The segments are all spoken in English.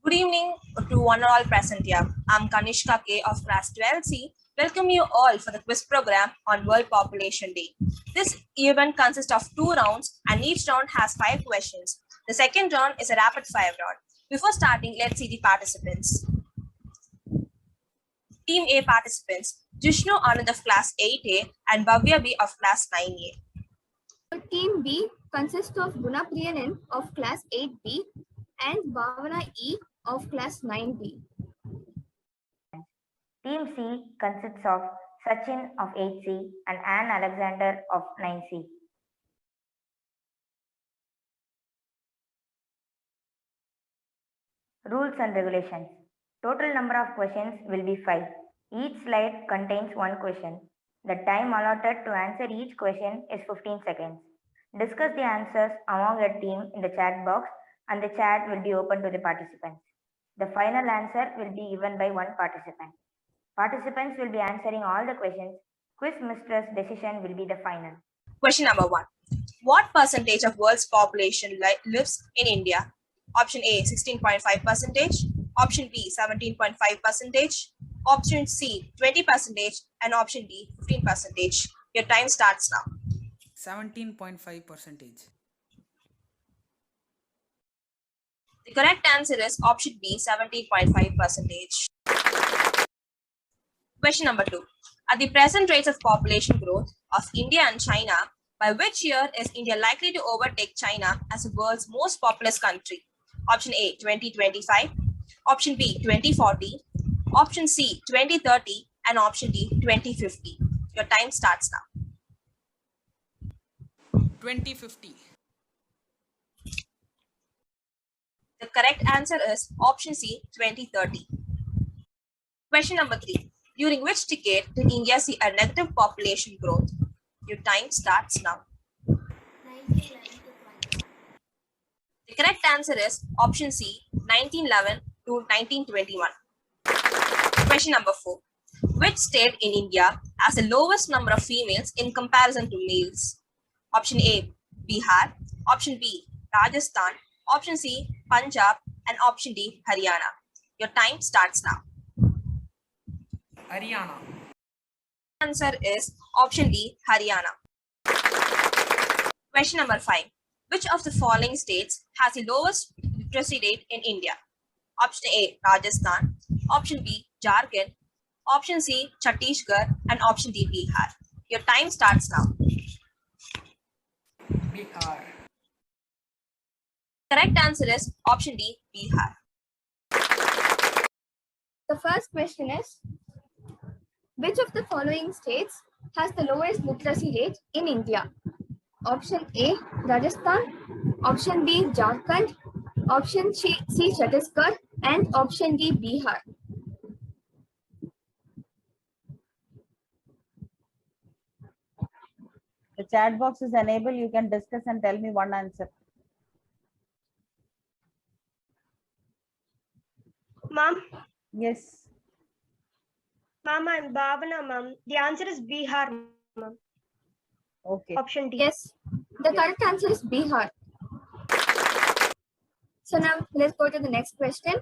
Good evening to one and all present here. I'm Kanishka K of class 12C. Welcome you all for the quiz program on World Population Day. This event consists of 2 rounds and each round has 5 questions. The second round is a rapid fire round. Before starting, let's see the participants. Team A participants, Jishnu Anand of class 8A and Bhavya B of class 9A. Team B consists of Gunapriyan N of class 8B and Bhavana E of class 9B. Team C consists of Sachin of 8C and Anne Alexander of 9C. Rules and regulations. Total number of questions will be 5. Each slide contains one question. The time allotted to answer each question is 15 seconds. Discuss the answers among your team in the chat box and the chat will be open to the participants. The final answer will be given by one participant. Participants will be answering all the questions. Quiz mistress decision will be the final. Question number 1. What percentage of world's population lives in India? Option A 16.5%, option B 17.5%, option C 20%, and option D 15%. Your time starts now. 17.5%. The correct answer is option B 17.5%. Question number 2. At the present rates of population growth of India and China, by which year is India likely to overtake China as the world's most populous country? Option A 2025, option B 2040, option C 2030, and option D 2050. Your time starts now. 2050. The correct answer is option C 2030. Question number 3. During which decade did India see a negative population growth? Your time starts now. 1911 to 21. The correct answer is option C 1911 to 1921. Question number 4. Which state in India has the lowest number of females in comparison to males? Option A Bihar, option B Rajasthan, option C Punjab, and option D Haryana. Your time starts now. Haryana. Answer is option D Haryana. Question number 5. Which of the following states has the lowest literacy rate in India? Option A Rajasthan, option B Jharkhand, option C Chhattisgarh, and option D Bihar. Your time starts now. Bihar. Correct answer is option D Bihar. The first question is, which of the following states has the lowest literacy rate in India? Option A Rajasthan, option B Jharkhand, option C Chhattisgarh, and option D Bihar. The chat box is enabled. You can discuss and tell me one answer. Ma'am, Yes. ma'am, I'm Bhavana, ma'am. The answer is Bihar, ma'am. Okay. Option D. Yes, the correct answer is Bihar. So now let's go to the next question.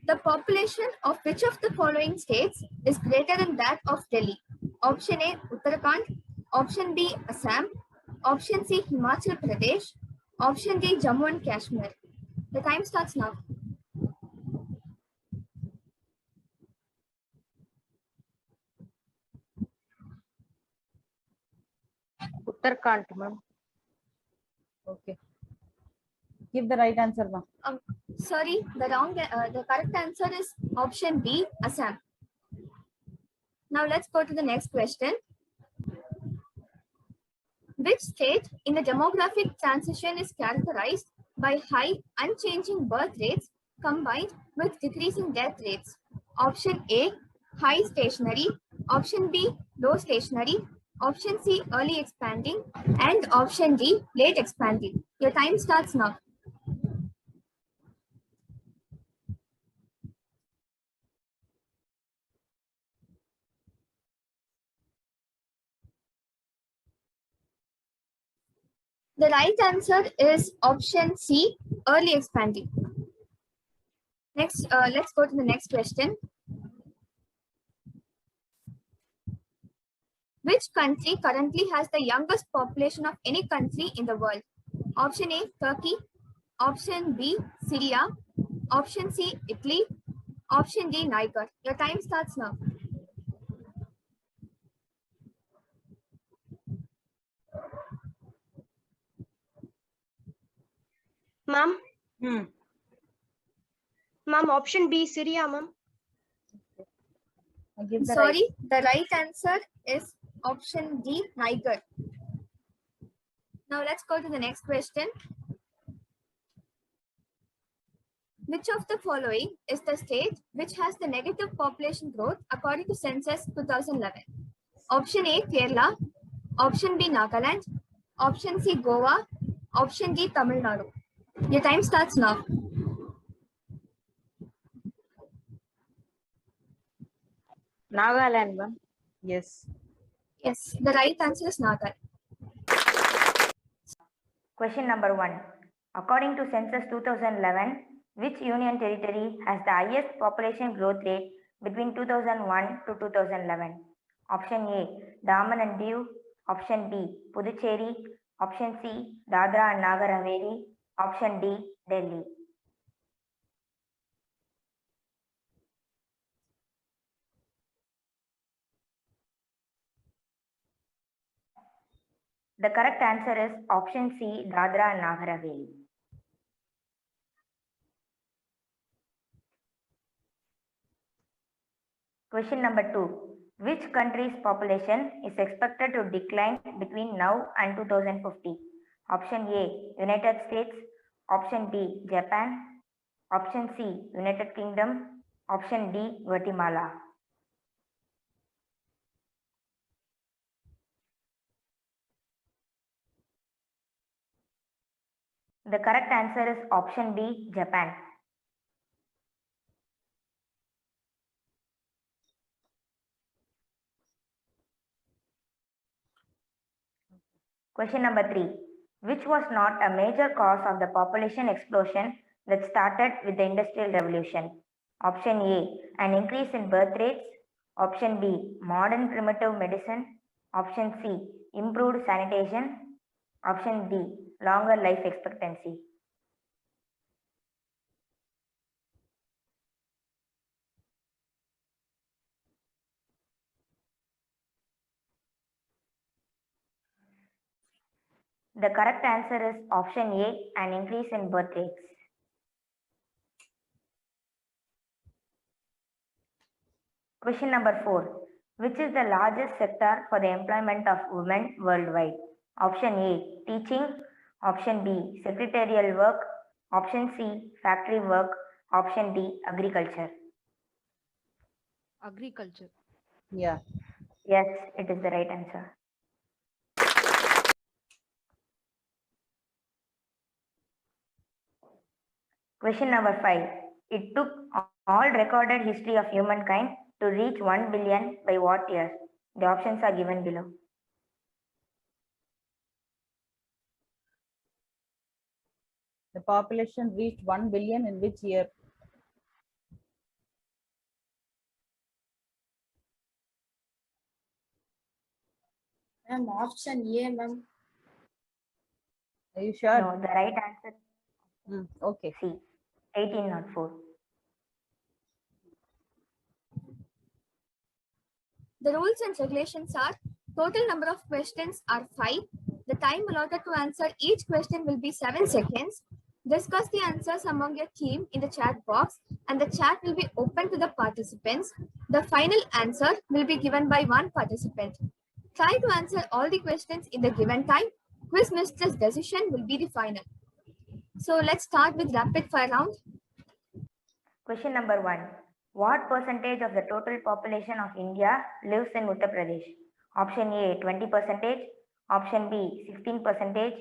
The population of which of the following states is greater than that of Delhi? Option A Uttarakhand, option B Assam, option C Himachal Pradesh, option D Jammu and Kashmir. The time starts now. Uttarakhand, ma'am. Okay. Give the right answer, ma'am. Sorry, the correct answer is option B Assam. Now let's go to the next question. Which state in the demographic transition is characterized by high unchanging birth rates combined with decreasing death rates? Option A, high stationary, option B, low stationary, option C, early expanding, and option D, late expanding. Your time starts now. The right answer is option C, early expanding. Next, let's go to the next question. Which country currently has the youngest population of any country in the world? Option A, Turkey. Option B, Syria. Option C, Italy. Option D, Niger. Your time starts now. Ma'am, Hmm. ma'am, option B, Syria, ma'am. I give the Sorry, the right answer is option D, Niger. Now let's go to the next question. Which of the following is the state which has the negative population growth according to census 2011? Option A, Kerala. Option B, Nagaland. Option C, Goa. Option D, Tamil Nadu. Your time starts now. Nagaland, ma'am. yes. Yes, the right answer is Nagaland. Question number 1. According to Census 2011, which union territory has the highest population growth rate between 2001 to 2011? Option A, Daman and Diu. Option B, Puducherry. Option C, Dadra and Nagar Haveli. Option D, Delhi. The correct answer is option C, Dadra and Nagar Haveli. Question number 2. Which country's population is expected to decline between now and 2050? Option A, United States. Option B, Japan. Option C, United Kingdom. Option D, Guatemala. The correct answer is option B, Japan. Question number 3. Which was not a major cause of the population explosion that started with the Industrial Revolution? Option A, an increase in birth rates. Option B, modern primitive medicine. Option C, improved sanitation. Option D, longer life expectancy. The correct answer is option A, an increase in birth rates. Question number 4. Which is the largest sector for the employment of women worldwide? Option A, teaching. Option B, secretarial work. Option C, factory work. Option D, agriculture. Agriculture. Yeah. Yes, it is the right answer. Question number 5. It took all recorded history of humankind to reach 1 billion by what year? The options are given below. The population reached 1 billion in which year? Ma'am, option A, ma'am. Are you sure? No, the right answer Okay. C, 1804. The rules and regulations are: total number of questions are 5. The time allotted to answer each question will be 7 seconds. Discuss the answers among your team in the chat box, and the chat will be open to the participants. The final answer will be given by one participant. Try to answer all the questions in the given time. Quiz mistress decision will be the final. So let's start with rapid fire round. Question number 1. What percentage of the total population of India lives in Uttar Pradesh? Option A, 20%. Option B, 16%.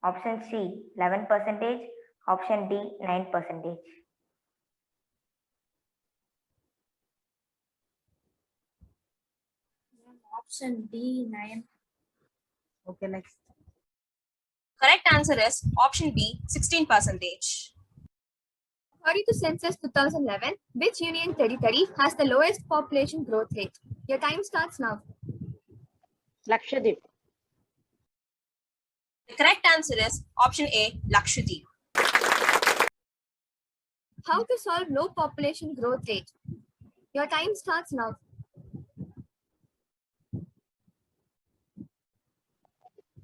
Option C, 11%. Option D, 9%. Option D, 9. Okay, next. Correct answer is option B, 16%. According to Census 2011, which union territory has the lowest population growth rate? Your time starts now. Lakshadweep. The correct answer is option A, Lakshadweep. How to solve low population growth rate? Your time starts now.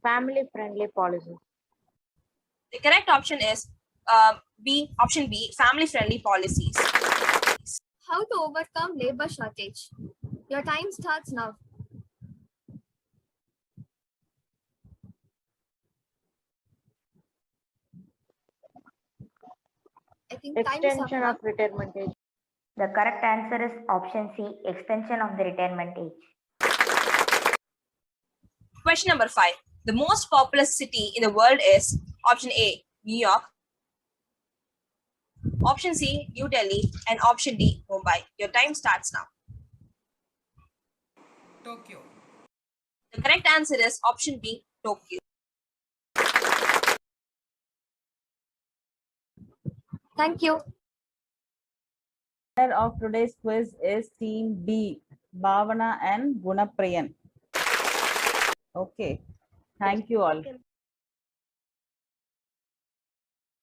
Family friendly policy. The correct option is option B, family-friendly policies. How to overcome labor shortage? Your time starts now. I think time is up Extension now. of retirement age. The correct answer is option C, extension of the retirement age. Question number 5. The most populous city in the world is option A, New York, option C, New Delhi, and option D, Mumbai. Your time starts now. Tokyo. The correct answer is option B, Tokyo. Thank you. Winner of today's quiz is team B, Bhavana and Gunapriyan. Okay, thank you all. Okay.